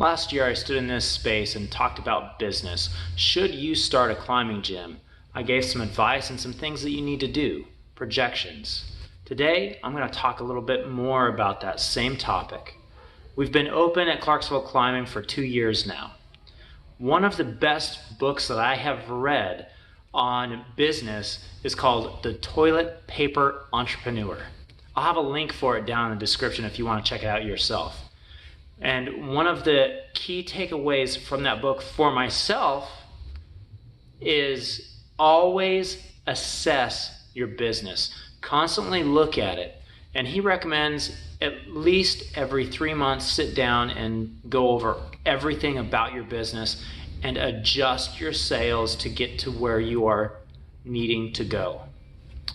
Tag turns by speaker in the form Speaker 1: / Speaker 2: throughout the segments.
Speaker 1: Last year I stood in this space and talked about business. Should you start a climbing gym? I gave some advice and some things that you need to do, projections. Today I'm going to talk a little bit more about that same topic. We've been open at Clarksville Climbing for 2 years now. One of the best books that I have read on business is called The Toilet Paper Entrepreneur. I'll have a link for it down in the description if you want to check it out yourself. And one of the key takeaways from that book for myself is always assess your business. Constantly look at it. And he recommends at least every 3 months sit down and go over everything about your business and adjust your sales to get to where you are needing to go.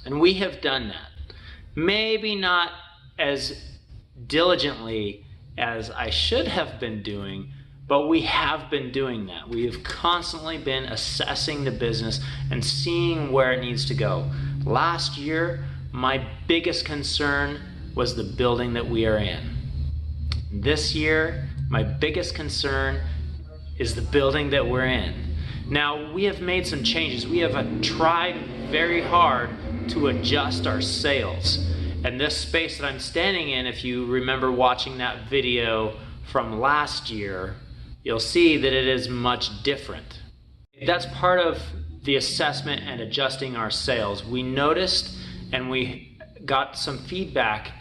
Speaker 1: And we have done that. Maybe not as diligently as I should have been doing, but we have been doing that. We have constantly been assessing the business and seeing where it needs to go. Last year, my biggest concern was the building that we are in. This year, my biggest concern is the building that we're in. Now, we have made some changes. We have tried very hard to adjust our sales. And this space that I'm standing in, if you remember watching that video from last year, you'll see that it is much different. That's part of the assessment and adjusting our sales. We noticed and we got some feedback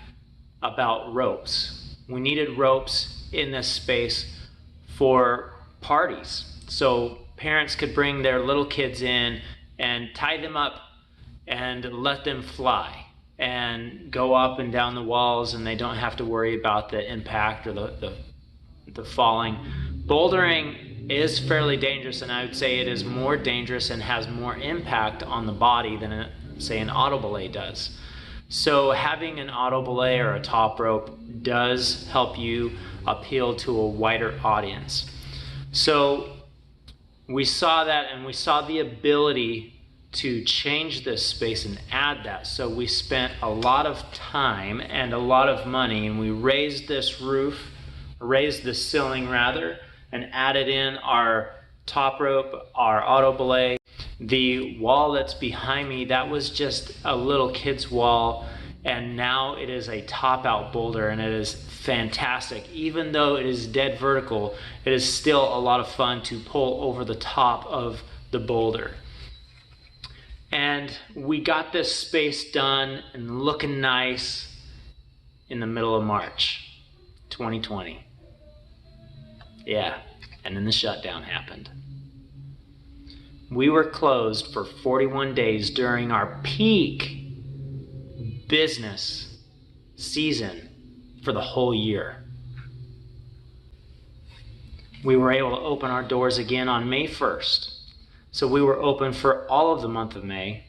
Speaker 1: about ropes. We needed ropes in this space for parties. So parents could bring their little kids in and tie them up and let them fly and go up and down the walls, and they don't have to worry about the impact or the falling. Bouldering is fairly dangerous, and I would say it is more dangerous and has more impact on the body than, say, an auto belay does. So having an auto belay or a top rope does help you appeal to a wider audience. So we saw that, and we saw the ability to change this space and add that. So we spent a lot of time and a lot of money, and we raised this roof, raised the ceiling rather, and added in our top rope, our auto belay. The wall that's behind me, that was just a little kid's wall, and now it is a top out boulder, and it is fantastic. Even though it is dead vertical, it is still a lot of fun to pull over the top of the boulder. And we got this space done and looking nice in the middle of March 2020. Yeah, and then the shutdown happened. We were closed for 41 days during our peak business season for the whole year. We were able to open our doors again on May 1st. So we were open for all of the month of May,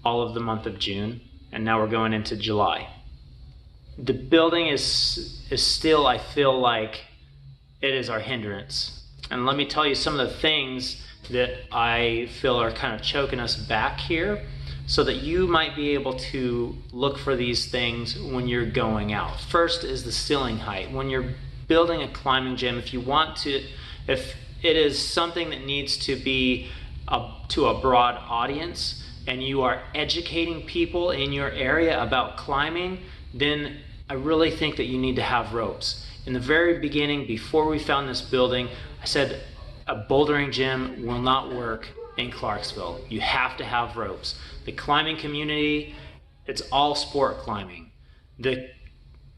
Speaker 1: all of the month of June, and now we're going into July. The building is still, I feel like, it is our hindrance. And let me tell you some of the things that I feel are kind of choking us back here, so that you might be able to look for these things when you're going out. First is the ceiling height. When you're building a climbing gym, if it is something that needs to be to a broad audience, and you are educating people in your area about climbing, then I really think that you need to have ropes. In the very beginning, before we found this building, I said a bouldering gym will not work in Clarksville. You have to have ropes. The climbing community, it's all sport climbing. The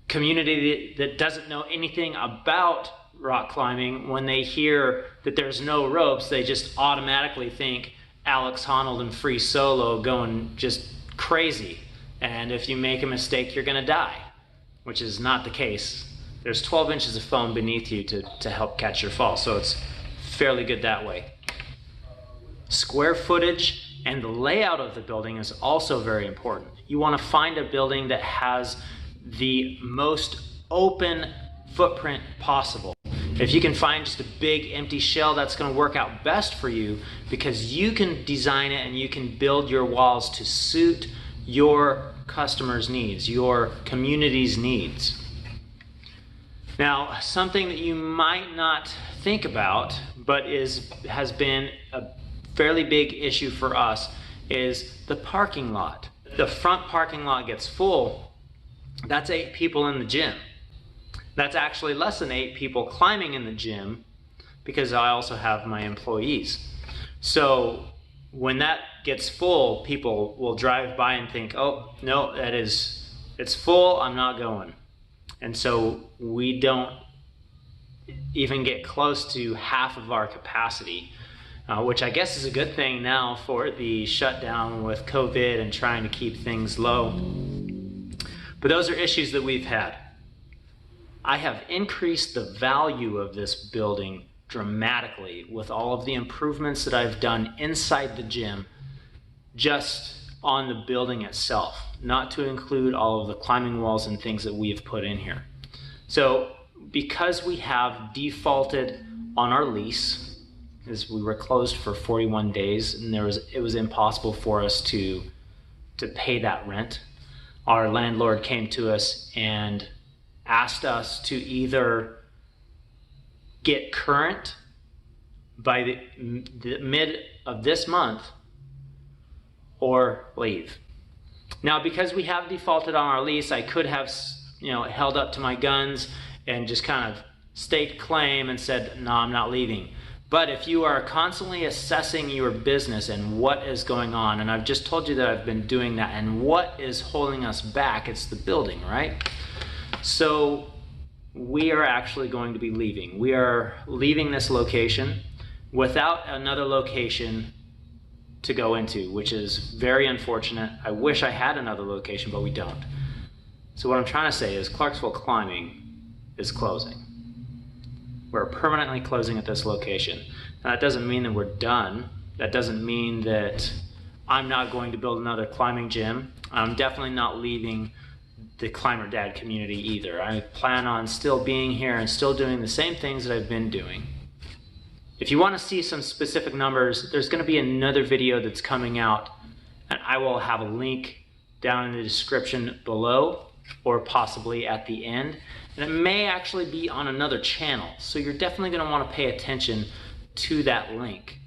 Speaker 1: community that doesn't know anything about rock climbing, when they hear that there's no ropes, they just automatically think Alex Honnold and Free Solo going just crazy. And if you make a mistake, you're gonna die, which is not the case. There's 12 inches of foam beneath you to help catch your fall, so it's fairly good that way. Square footage and the layout of the building is also very important. You wanna find a building that has the most open footprint possible. If you can find just a big empty shell, that's going to work out best for you, because you can design it and you can build your walls to suit your customers' needs, your community's needs. Now, something that you might not think about, but has been a fairly big issue for us, is the parking lot. The front parking lot gets full. That's 8 people in the gym. That's actually less than 8 people climbing in the gym, because I also have my employees. So when that gets full, people will drive by and think, oh, no, it's full, I'm not going. And so we don't even get close to half of our capacity, which I guess is a good thing now for the shutdown with COVID and trying to keep things low. But those are issues that we've had. I have increased the value of this building dramatically with all of the improvements that I've done inside the gym, just on the building itself, not to include all of the climbing walls and things that we have put in here. So because we have defaulted on our lease, as we were closed for 41 days and it was impossible for us to pay that rent, our landlord came to us and asked us to either get current by the mid of this month or leave. Now, because we have defaulted on our lease, I could have, held up to my guns and just kind of staked claim and said, no, I'm not leaving. But if you are constantly assessing your business and what is going on, and I've just told you that I've been doing that, and what is holding us back, it's the building, right? So we are actually going to be leaving. We are leaving this location without another location to go into, which is very unfortunate. I wish I had another location, but we don't. So what I'm trying to say is Clarksville Climbing is closing. We're permanently closing at this location. Now, that doesn't mean that we're done. That doesn't mean that I'm not going to build another climbing gym. I'm definitely not leaving the Climber Dad community either. I plan on still being here and still doing the same things that I've been doing. If you want to see some specific numbers, there's going to be another video that's coming out, and I will have a link down in the description below or possibly at the end. And it may actually be on another channel, so you're definitely going to want to pay attention to that link.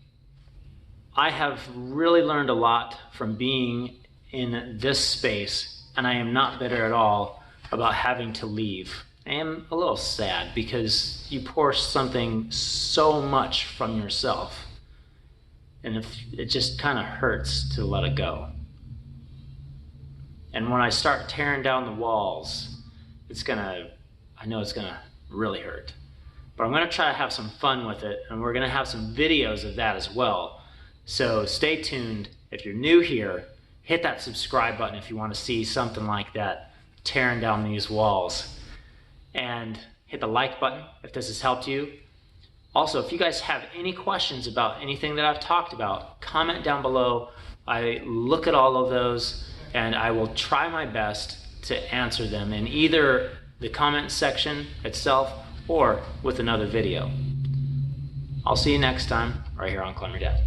Speaker 1: I have really learned a lot from being in this space, and I am not bitter at all about having to leave. I am a little sad because you pour something so much from yourself, and it just kind of hurts to let it go. And when I start tearing down the walls, I know it's gonna really hurt. But I'm gonna try to have some fun with it, and we're gonna have some videos of that as well. So stay tuned. If you're new here, hit that subscribe button if you want to see something like that, tearing down these walls. And hit the like button if this has helped you. Also, if you guys have any questions about anything that I've talked about, comment down below. I look at all of those, and I will try my best to answer them in either the comment section itself or with another video. I'll see you next time right here on Climber Dad.